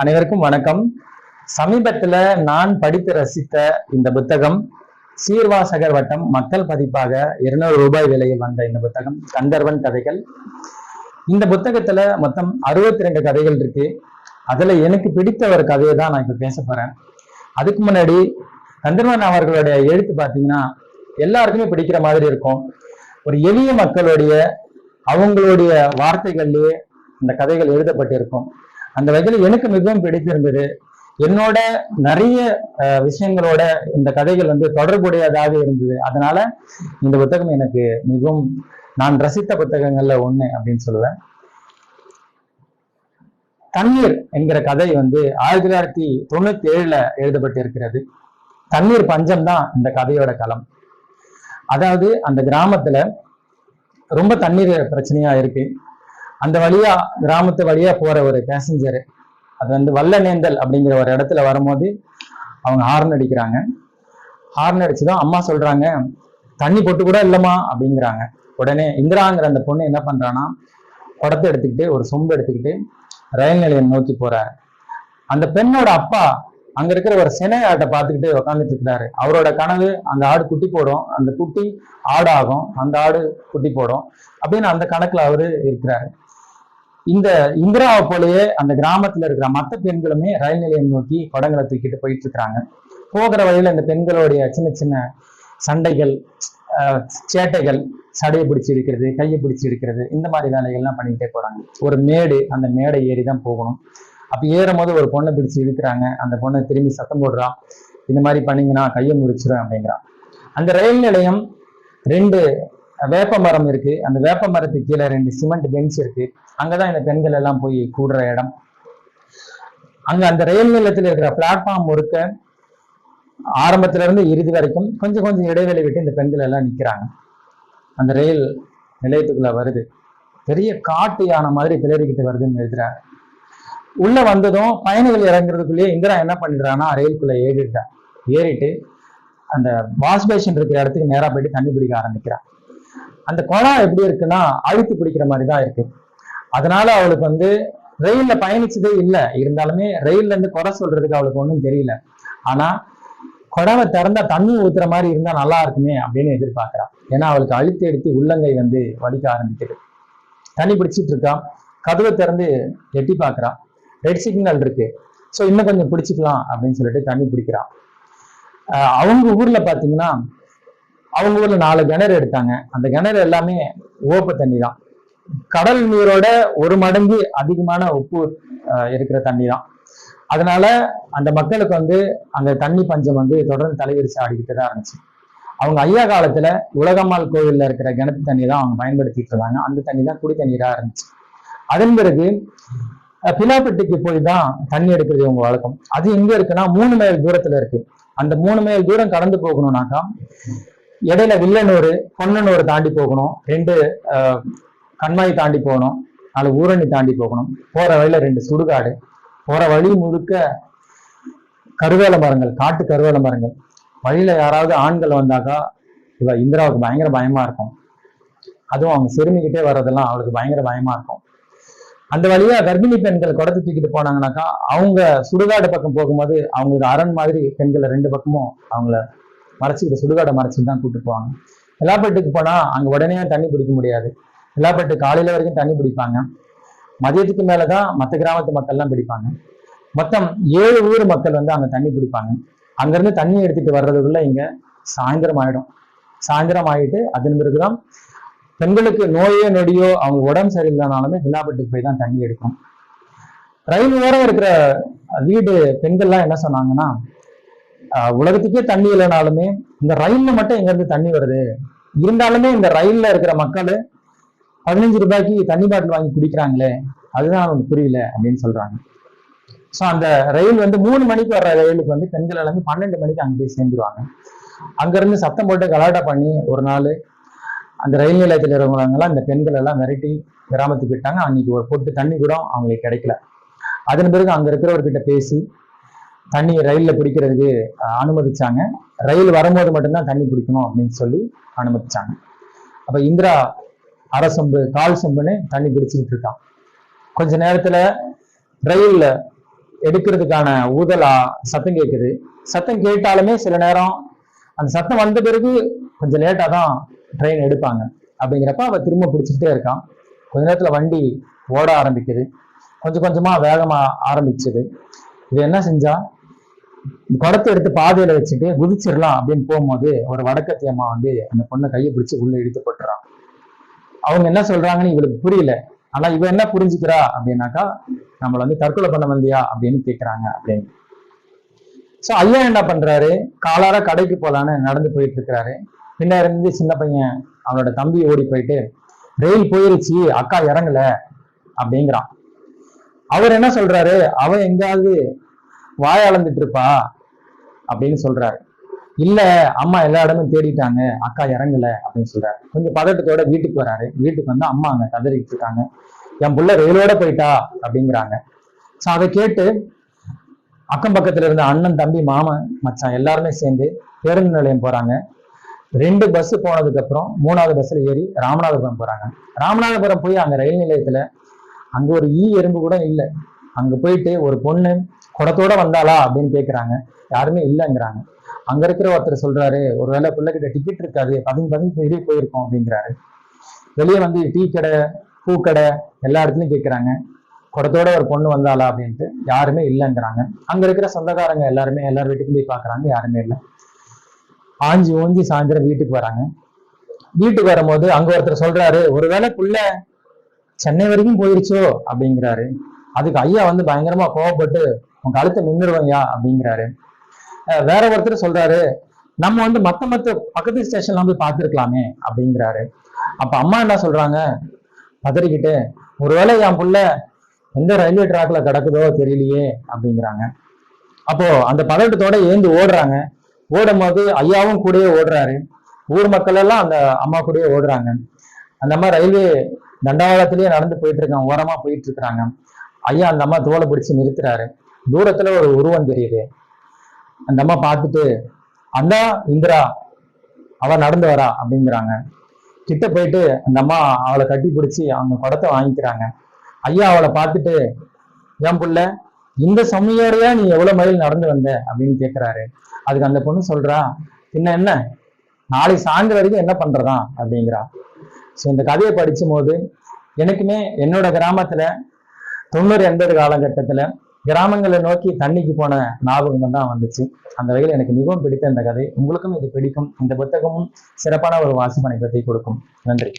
அனைவருக்கும் வணக்கம். சமீபத்துல நான் படித்து ரசித்த இந்த புத்தகம் சீர்வாசகர் வட்டம் மக்கள் பதிப்பாக 200 ரூபாய் விலையில் வந்த இந்த புத்தகம் கந்தர்வன் கதைகள். இந்த புத்தகத்துல மொத்தம் 62 கதைகள் இருக்கு. அதுல எனக்கு பிடித்த ஒரு கதையை தான் நான் இப்ப பேச போறேன். அதுக்கு முன்னாடி கந்தர்வன் அவர்களுடைய எழுத்து பார்த்தீங்கன்னா எல்லாருக்குமே பிடிக்கிற மாதிரி இருக்கும். ஒரு எளிய மக்களுடைய அவங்களுடைய வார்த்தைகள்லயே இந்த கதைகள் எழுதப்பட்டிருக்கும். அந்த வகையில் எனக்கு மிகவும் பிடித்திருந்தது. என்னோட நிறைய விஷயங்களோட இந்த கதைகள் தொடர்புடையதாக இருந்தது. அதனால இந்த புத்தகம் எனக்கு மிகவும் நான் ரசித்த புத்தகங்கள்ல ஒண்ணு அப்படின்னு சொல்லுவேன். தண்ணீர் என்கிற கதை 1997 எழுதப்பட்டிருக்கிறது. தண்ணீர் பஞ்சம் தான் இந்த கதையோட களம். அதாவது அந்த கிராமத்துல ரொம்ப தண்ணீர் பிரச்சனையா இருக்கு. அந்த வழியா கிராமத்து வழியா போற ஒரு பேசஞ்சர் அது வல்லநேந்தல் அப்படிங்கிற ஒரு இடத்துல வரும்போது அவங்க ஹார்ன் அடிக்கிறாங்க. ஹார்ன் அடிச்சுதான் அம்மா சொல்றாங்க, தண்ணி பொட்டு கூட இல்லம்மா அப்படிங்கிறாங்க. உடனே இந்திராங்கிற அந்த பொண்ணு என்ன பண்றான்னா குடத்தை எடுத்துக்கிட்டு ஒரு சொம்பு எடுத்துக்கிட்டு ரயில் நிலையம் நோக்கி போறாரு. அந்த பெண்ணோட அப்பா அங்க இருக்கிற ஒரு சினை ஆட்டை பார்த்துக்கிட்டு உட்காந்துட்டு இருக்கிறாரு. அவரோட கனவு அந்த ஆடு குட்டி போடும், அந்த குட்டி ஆடாகும், அந்த ஆடு குட்டி போடும் அப்படின்னு அந்த கணக்குல அவரு இருக்கிறாரு. இந்த இந்திராவை போலயே அந்த கிராமத்துல இருக்கிற மற்ற பெண்களுமே ரயில் நிலையம் நோக்கி குடங்களை தூக்கிட்டு போயிட்டு இருக்கிறாங்க. போகிற வழியில இந்த பெண்களுடைய சின்ன சின்ன சண்டைகள், சேட்டைகள், சடையை பிடிச்சி இருக்கிறது, கையை பிடிச்சி இருக்கிறது, இந்த மாதிரி வேலைகள்லாம் பண்ணிக்கிட்டே போறாங்க. ஒரு மேடு, அந்த மேடை ஏறி தான் போகணும். அப்ப ஏறும் போது ஒரு பொண்ணை பிடிச்சி இழுக்கிறாங்க. அந்த பொண்ணை திரும்பி சத்தம் போடுறான், இந்த மாதிரி பண்ணீங்கன்னா கையை முடிச்சிடும் அப்படிங்கிறான். அந்த ரயில் நிலையம் 2 வேப்ப மரம் இருக்கு. அந்த வேப்ப மரத்துக்கு கீழே 2 சிமெண்ட் பெஞ்ச் இருக்கு. அங்கதான் இந்த பெண்கள் எல்லாம் போய் கூடுற இடம். அங்க அந்த ரயில் நிலையத்தில் இருக்கிற பிளாட்ஃபார்ம் முழுக்க ஆரம்பத்துல இருந்து இறுதி வரைக்கும் கொஞ்சம் கொஞ்சம் இடைவெளி விட்டு இந்த பெண்கள் எல்லாம் நிக்கிறாங்க. அந்த ரயில் நிலையத்துக்குள்ள வருது. பெரிய காட்டு யானை மாதிரி பிளறிக்கிட்டு வருதுன்னு எழுதுறாரு. உள்ள வந்ததும் பயணிகள் இறங்குறதுக்குள்ளேயே இந்திரா என்ன பண்ணிடுறான்னா ரயிலுக்குள்ள ஏறிட்டு அந்த வாஷ் பேஷன் இருக்கிற இடத்துக்கு நேரா போயிட்டு தண்ணி பிடிக்க ஆரம்பிக்கிறான். அந்த குளம் எப்படி இருக்குன்னா அழுத்தி பிடிக்கிற மாதிரி தான் இருக்கு. அதனால அவளுக்கு ரயில்ல பயணிச்சதே இல்லை. இருந்தாலுமே ரயில்ல இருந்து குறை சொல்றதுக்கு அவளுக்கு ஒன்றும் தெரியல. ஆனா குடவை திறந்தா தண்ணி ஊத்துற மாதிரி இருந்தா நல்லா இருக்குமே அப்படின்னு எதிர்பார்க்கிறான். ஏன்னா அவளுக்கு அழுத்தி எடுத்து உள்ளங்கை வலிக்க ஆரம்பிக்குது. தண்ணி பிடிச்சிட்டு இருக்கான். கதவை திறந்து எட்டி பார்க்கறான். ரெட் சிக்னல் இருக்கு. ஸோ இன்னும் கொஞ்சம் பிடிச்சிக்கலாம் அப்படின்னு சொல்லிட்டு தண்ணி பிடிக்கிறான். அவங்க ஊர்ல பாத்தீங்கன்னா அவங்க ஊர்ல 4 கிணறு எடுத்தாங்க. அந்த கிணறு எல்லாமே ஓப்ப தண்ணி தான். கடல் நீரோட 1 மடங்கு அதிகமான உப்பு இருக்கிற தண்ணி தான். அதனால அந்த மக்களுக்கு அந்த தண்ணி பஞ்சம் தொடர்ந்து தலைவிரிச்சு ஆடிக்கிட்டு தான் இருந்துச்சு. அவங்க ஐயா காலத்துல உலகம்மாள் கோவில்ல இருக்கிற கிணத்து தண்ணி தான் அவங்க பயன்படுத்திட்டு இருந்தாங்க. அந்த தண்ணி தான் குடி தண்ணீரா இருந்துச்சு. அதன் பிறகு பிலாப்பட்டிக்கு போய் தான் தண்ணி எடுக்கிறது இவங்க வழக்கம். அது எங்க இருக்குன்னா 3 மைல் தூரத்துல இருக்கு. அந்த 3 மைல் தூரம் கடந்து போகணும்னாக்கா இடையில வில்லனூர், பொன்னனூர் தாண்டி போகணும். 2 கண்மாய் தாண்டி போகணும். 4 ஊரணி தாண்டி போகணும். போற வழியில 2 சுடுகாடு. போற வழி முழுக்க கருவேல மரங்கள், காட்டு கருவேல மரங்கள். வழியில யாராவது ஆண்கள் வந்தாக்கா இவ இந்திராவுக்கு பயங்கர பயமா இருக்கும். அதுவும் அவங்க சிறுமிக்கிட்டே வர்றதெல்லாம் அவளுக்கு பயங்கர பயமா இருக்கும். அந்த வழியா கர்ப்பிணி பெண்கள் குடத்தை தூக்கிட்டு போனாங்கன்னாக்கா அவங்க சுடுகாடு பக்கம் போகும்போது அவங்களுக்கு அரண் மாதிரி பெண்கள் 2 பக்கமும் அவங்கள மறைச்சிக்கிட்டு சுடுகாடை மறைச்சிட்டு தான் கூப்பிட்டு போவாங்க. விலாப்பட்டுக்கு போனா அங்க உடனே தண்ணி பிடிக்க முடியாது. விலாப்பட்டு காலையில வரைக்கும் தண்ணி பிடிப்பாங்க. மதியத்துக்கு மேலதான் மற்ற கிராமத்து மக்கள்லாம் பிடிப்பாங்க. மொத்தம் 7 ஊர் மக்கள் அங்க தண்ணி பிடிப்பாங்க. அங்கிருந்து தண்ணி எடுத்துட்டு வர்றதுக்குள்ள இங்க சாயந்தரம் ஆயிடும். சாயந்தரம் ஆயிட்டு அதன் பிறகுதான் பெண்களுக்கு நோயோ நொடியோ அவங்க உடம்பு சரியில்லைனாலுமே விலாப்பட்டுக்கு போய் தான் தண்ணி எடுக்கும். ரயில் ஓரம் இருக்கிற வீடு பெண்கள்லாம் என்ன சொன்னாங்கன்னா, உலகத்துக்கே தண்ணி இல்லைனாலுமே இந்த ரயில்ல மட்டும் எங்க இருந்து தண்ணி வருது, இருந்தாலுமே இந்த ரயில்ல இருக்கிற மக்கள் 15 ரூபாய்க்கு தண்ணி பாட்டில் வாங்கி குடிக்கிறாங்களே, அதுதான் அவங்களுக்கு புரியல அப்படின்னு சொல்றாங்க. ஸோ அந்த ரயில் 3 மணிக்கு வர்ற ரயிலுக்கு பெண்கள் எல்லாமே 12 மணிக்கு அங்கே போய் சேர்ந்துருவாங்க. அங்க இருந்து சத்தம் போட்டு கலாட்டா பண்ணி ஒரு நாள் அந்த ரயில் நிலையத்தில் இருக்கிறவங்கலாம் இந்த பெண்கள் எல்லாம் மிரட்டி கிராமத்துக்கு விட்டாங்க. அன்னைக்கு ஒரு பொட்டு தண்ணி கூட அவங்களுக்கு கிடைக்கல. அதன் பிறகு அங்க இருக்கிறவர்கிட்ட பேசி தண்ணி ரயில்ல பிடிக்கிறதுக்கு அனுமதிச்சாங்க. ரயில் வரும்போது மட்டும்தான் தண்ணி பிடிக்கணும் அப்படின்னு சொல்லி அனுமதிச்சாங்க. அப்ப இந்திரா அரை சொம்பு 1/4 சொம்புன்னு தண்ணி பிடிச்சிக்கிட்டு இருக்கான். கொஞ்ச நேரத்துல ரயில்ல எடுக்கிறதுக்கான ஊதலா சத்தம் கேட்குது. சத்தம் கேட்டாலுமே சில நேரம் அந்த சத்தம் வந்த பிறகு கொஞ்சம் லேட்டா தான் ட்ரெயின் எடுப்பாங்க. அப்படிங்கிறப்ப அவ திரும்ப பிடிச்சிக்கிட்டே இருக்கான். கொஞ்ச நேரத்துல வண்டி ஓட ஆரம்பிக்குது. கொஞ்சம் கொஞ்சமா வேகமா ஆரம்பிச்சது. இது என்ன செஞ்சா, குடத்தை எடுத்து பாதையில வச்சுட்டு குதிச்சிடலாம் அப்படின்னு போகும்போது ஒரு வடக்கத்தி அம்மா வந்து அந்த பொண்ணை கையை பிடிச்சி உள்ள இழுத்து போட்டுறான். அவங்க என்ன சொல்றாங்கன்னு இவளுக்கு புரியல. ஆனா இவ என்ன புரிஞ்சுக்கிறா அப்படின்னாக்கா, நம்மள வந்து தற்கொலை பண்ண வந்தியா அப்படின்னு கேட்கிறாங்க அப்படின்னு. சோ ஐயா என்ன பண்றாரு, காலார கடைக்கு போலான்னு நடந்து போயிட்டு இருக்கிறாரு. பின்னாடி இருந்து சின்ன பையன் அவனோட தம்பி ஓடி போயிட்டு, ரயில் போயிருச்சு, அக்கா இறங்கல அப்படிங்கிறான். அவர் என்ன சொல்றாரு, அவன் எங்காவது வாய அளந்துட்டு இருப்பா அப்படின்னு சொல்றாரு. இல்ல, அம்மா எல்லா இடமும் தேடிட்டாங்க, அக்கா இறங்கல அப்படின்னு சொல்றாரு. கொஞ்சம் பதட்டத்தோட வீட்டுக்கு வராரு. வீட்டுக்கு வந்து அம்மா அங்க கதறிட்டு இருக்காங்க. என் புள்ள ரயிலோட போயிட்டா அப்படிங்கிறாங்க. சோ அதை கேட்டு அக்கம் பக்கத்துல இருந்த அண்ணன், தம்பி, மாமன், மச்சான் எல்லாருமே சேர்ந்து பேருந்து நிலையம் போறாங்க. 2 பஸ் போனதுக்கு அப்புறம் 3வது பஸ்ல ஏறி ராமநாதபுரம் போறாங்க. ராமநாதபுரம் போய் அங்க ரயில் நிலையத்துல அங்க ஒரு எறும்பு கூட இல்லை. அங்க போயிட்டு ஒரு பொண்ணு குடத்தோட வந்தாளா அப்படின்னு கேட்கிறாங்க. யாருமே இல்லைங்கிறாங்க. அங்க இருக்கிற ஒருத்தர் சொல்றாரு, ஒருவேளை பிள்ளைகிட்ட டிக்கெட் இருக்காது, பதுங்கி வெளியே போயிருக்கோம் அப்படிங்கிறாரு. வெளியே வந்து டீ கடை, பூக்கடை எல்லா இடத்துலயும் கேட்கிறாங்க, குடத்தோட ஒரு பொண்ணு வந்தாளா அப்படின்ட்டு. யாருமே இல்லைங்கிறாங்க. அங்க இருக்கிற சொந்தக்காரங்க எல்லார் வீட்டுக்கும் போய் பாக்குறாங்க, யாருமே இல்லை. ஆஞ்சி ஓஞ்சி சாயந்தரம் வீட்டுக்கு வராங்க. வீட்டுக்கு வரும்போது அங்க ஒருத்தர் சொல்றாரு, ஒருவேளை புள்ள சென்னை வரைக்கும் போயிருச்சோ அப்படிங்கிறாரு. அதுக்கு ஐயா வந்து பயங்கரமா கோவப்பட்டு, உன் கழுத்தை நின்றுவையா அப்படிங்கிறாரு. வேற ஒருத்தர் சொல்றாரு, நம்ம வந்து மத்த பக்கத்து ஸ்டேஷன்லாம் போய் பார்த்துருக்கலாமே அப்படிங்கிறாரு. அப்ப அம்மா என்ன சொல்றாங்க, பதறிக்கிட்டு, ஒருவேளை என் புள்ள எந்த ரயில்வே ட்ராக்ல கிடக்குதோ தெரியலையே அப்படிங்கிறாங்க. அப்போ அந்த பதட்டத்தோட ஏந்து ஓடுறாங்க. ஓடும் போது ஐயாவும் கூடயே ஓடுறாரு. ஊர் மக்கள் எல்லாம் அந்த அம்மா கூடயே ஓடுறாங்க. அந்த அம்மா ரயில்வே தண்டவாளத்திலேயே நடந்து போயிட்டு இருக்காங்க, ஓரமா போயிட்டு இருக்கிறாங்க. ஐயா அந்த அம்மா தோலை பிடிச்சு நிறுத்துறாரு. தூரத்துல ஒரு உருவம் தெரியுது. அந்த அம்மா பார்த்துட்டு, அந்தா இந்திரா, அவ நடந்து வரா அப்படிங்கிறாங்க. கிட்ட போயிட்டு அந்த அம்மா அவளை கட்டி பிடிச்சி அவங்க குடத்தை வாங்கிக்கிறாங்க. ஐயா அவளை பார்த்துட்டு, என் புள்ள இந்த சமையோடையா நீ எவ்வளவு மைல் நடந்து வந்த அப்படின்னு கேட்கிறாரு. அதுக்கு அந்த பொண்ணு சொல்றா, பின்ன என்ன, நாளைக்கு சாயந்தரம் வரைக்கும் என்ன பண்றதா அப்படிங்கிறா. ஸோ இந்த கதையை படிச்சும் போது எனக்குமே என்னோட கிராமத்துல 90-80 காலகட்டத்துல கிராமங்களை நோக்கி தண்ணிக்கு போன ஞாபகம் தான் வந்துச்சு. அந்த வகையில் எனக்கு மிகவும் பிடித்த இந்த கதை. உங்களுக்கும் இது பிடிக்கும். இந்த புத்தகமும் சிறப்பான ஒரு வாசிப்பு அனுபவத்தை கொடுக்கும். நன்றி.